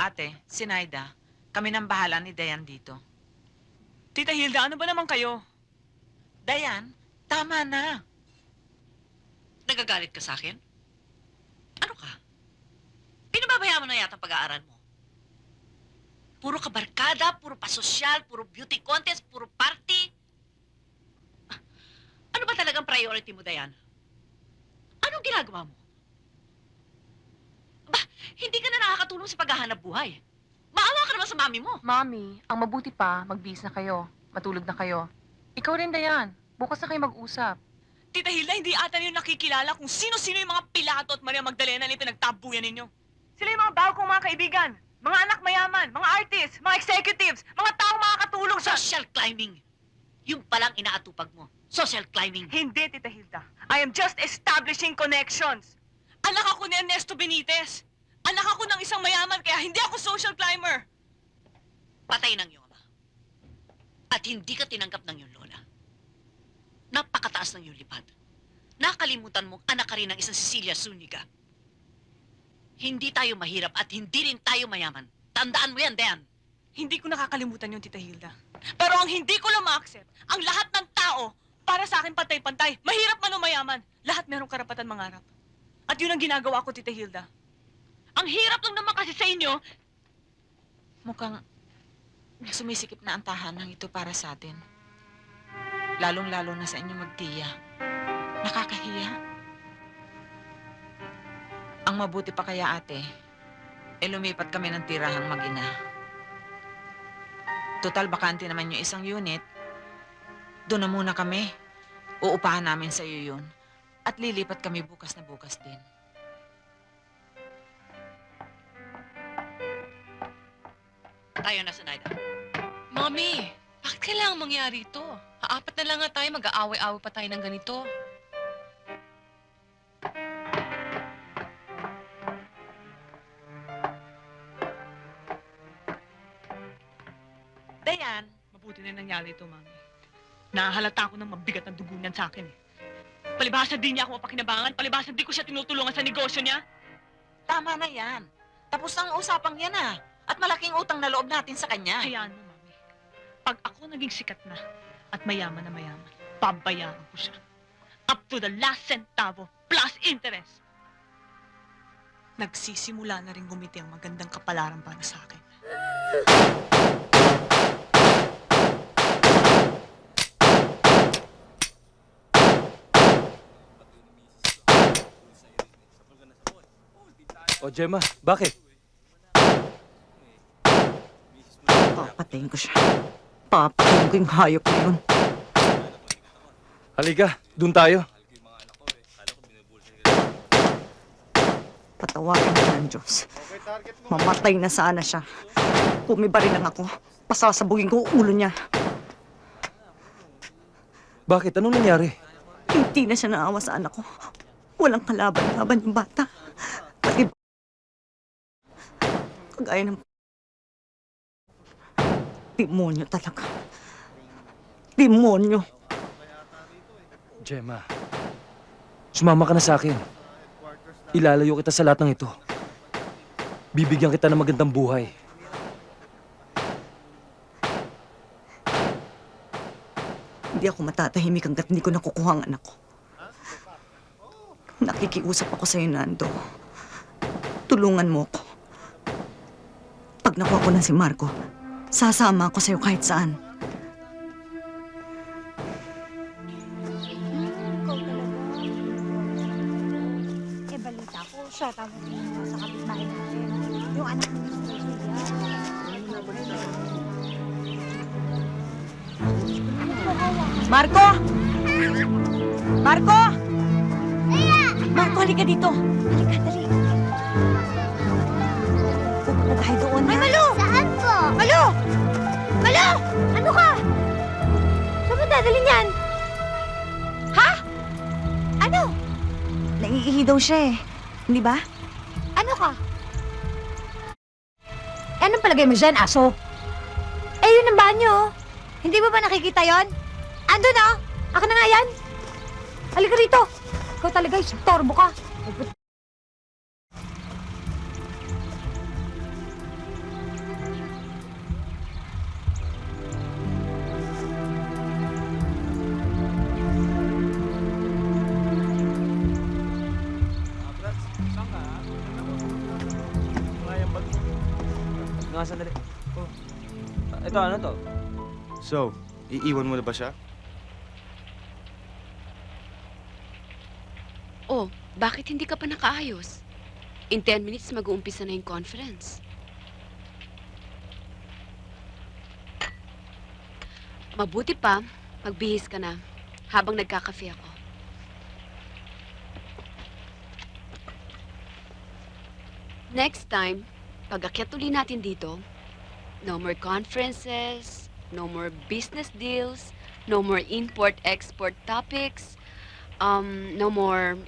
Ate, Sinaida, kami nang bahala ni Dayan dito. Tita Hilda, ano ba naman kayo? Dayan, tama na. Nagagalit ka sa akin? Ano ka? Pinababayaan mo na yata ang pag-aaral mo. Puro kabarkada, puro pasosyal, puro beauty contest, puro party. Ano ba talagang priority mo, Dayan? Anong ginagawa mo? Ba, hindi ka na nakakatulong sa paghahanap buhay. Maawa ka naman sa mami mo. Mami, ang mabuti pa, magbihis na kayo. Matulog na kayo. Ikaw rin, Dayan. Bukas na kayo mag-usap. Tita Hilda, hindi ata niyo nakikilala kung sino-sino yung mga Pilato at Maria Magdalena na pinagtabuyan ninyo. Sila yung mga bago kong mga kaibigan, mga anak mayaman, mga artists, mga executives, mga taong makakatulong sa... Social climbing. Yung palang inaatupag mo. Social climbing. Hindi, Tita Hilda. I am just establishing connections. Anak ako ni Ernesto Benitez. Anak ako ng isang mayaman, kaya hindi ako social climber. Patay ng iyong ama. At hindi ka tinanggap ng iyong lola. Napakataas ng iyong lipad. Nakalimutan mong anak ka rin ng isang Cecilia Zuniga. Hindi tayo mahirap at hindi rin tayo mayaman. Tandaan mo yan, Dayan. Hindi ko nakakalimutan yung Tita Hilda. Pero ang hindi ko lang ma-accept, ang lahat ng tao, para sa akin pantay-pantay, mahirap man o mayaman, lahat merong karapatan mangarap. At yun ang ginagawa ko, Tita Hilda. Ang hirap lang naman kasi sa inyo. Mukhang sumisikip na ang tahanang ito para sa atin. Lalong-lalo na sa inyo magtiya. Nakakahiya. Ang mabuti pa kaya, ate, lumipat kami ng tirahang mag-ina. Total, bakante naman yung isang unit. Doon na muna kami. Uupahan namin sa iyo yun. At lilipat kami bukas na bukas din. Tayo na, Sinaida. Mami, bakit kailangang mangyari ito? Aapat na lang nga tayo, mag-aaway-away pa tayo ng ganito. Dayan, Mabuti na nangyari ito, Mami. Nahahalata ako ng mabigat na dugo niyan sa akin eh. Palibhasa din niya ako mapakinabangan, palibhasa di ko siya tinutulungan sa negosyo niya. tama na yan. Tapos na ang usapang yan ah. At malaking utang na loob natin sa kanya. Hayaan mo, Mami. Pag ako naging sikat na at mayaman na mayaman, babayaran ko siya. Up to the last centavo, plus interest. Nagsisimula na rin gumiti ang magandang kapalaran para sa akin. O, Gemma, bakit? Papatayin ko siya. Papatayin ko yung hayop na yun. Halika, dun tayo. Patawarin ko ng Diyos. Mamatay na sana siya. Kumiba rin lang ako. Pasasabugin ko ang ulo niya. Bakit? Anong nangyari? Hindi na siya naawa sa anak ko. Walang kalaban-laban yung bata. Pati kagaya ng demonyo talaga. Demonyo. Gemma, sumama ka na sa akin. Ilalayo kita sa lahat ng ito. Bibigyan kita ng magandang buhay. Hindi ako matatahimik hanggat hindi ko nakukuha ang anak ko. Nakikiusap ako sa'yo, Nando. Tulungan mo ko. Pag nakuha ko na si Marco, sasama ako sa'yo kahit saan. Ikaw talaga. Balita ko, siya tama rin sa kapitbahay natin. Yung anak ni Mr. Marco! Marco! Marco, halika dito. Halika, dali. Pupunta tayo doon, ha? Malu! Saan po? Malu! Malu! Ano ka? Saan mo dadalhin yan? Ha? Ano? Naiihi daw siya eh. Hindi ba? Ano ka? Anong palagay mo dyan, aso? Eh, yun ang banyo. Hindi mo ba nakikita yon? Ando na! Ako na nga yan! Halika rito! Ikaw talaga, torbo ka. Nga, sandali. Oh. Ito, ano to? So, iiwan mo na ba siya? Oh, bakit hindi ka pa nakaayos? In 10 minutes, mag-uumpisa na yung conference. Mabuti pa, magbihis ka na habang nagkakafe ako. Next time, pag-akyat uli natin dito, no more conferences, no more business deals, no more import-export topics, no more...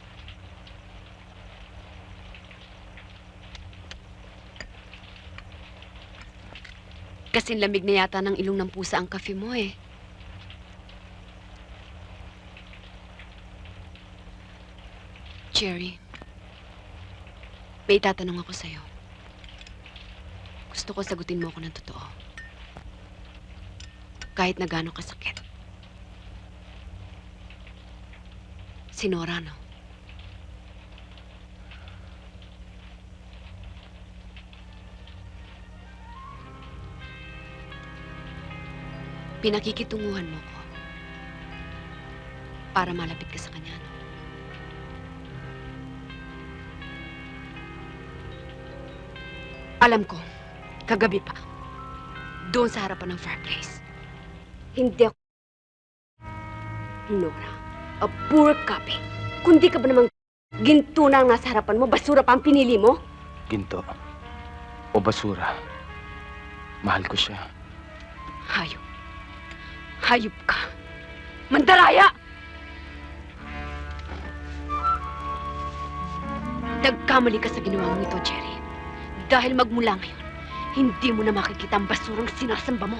Kasing lamig na yata ng ilong ng pusa ang kafe mo eh. Jerry, may tatanong ako sa'yo. Gusto ko sagutin mo ako ng totoo. Kahit na gaano kasakit. Si Nora, no? Pinakikitunguhan mo ko para malapit ka sa kanya, no? Alam ko, kagabi pa, doon sa harapan ng fireplace. Hindi ako Nora, a poor copy. Kundi ka ba namang ginto na ang nasa harapan mo, basura pa ang pinili mo? Ginto. O basura. Mahal ko siya. Hayop. Hayop ka. Mandaraya! Nagkamali ka sa ginawa mo ito, Jerry. Dahil magmula ngayon, hindi mo na makikita ang basurang sinasamba mo.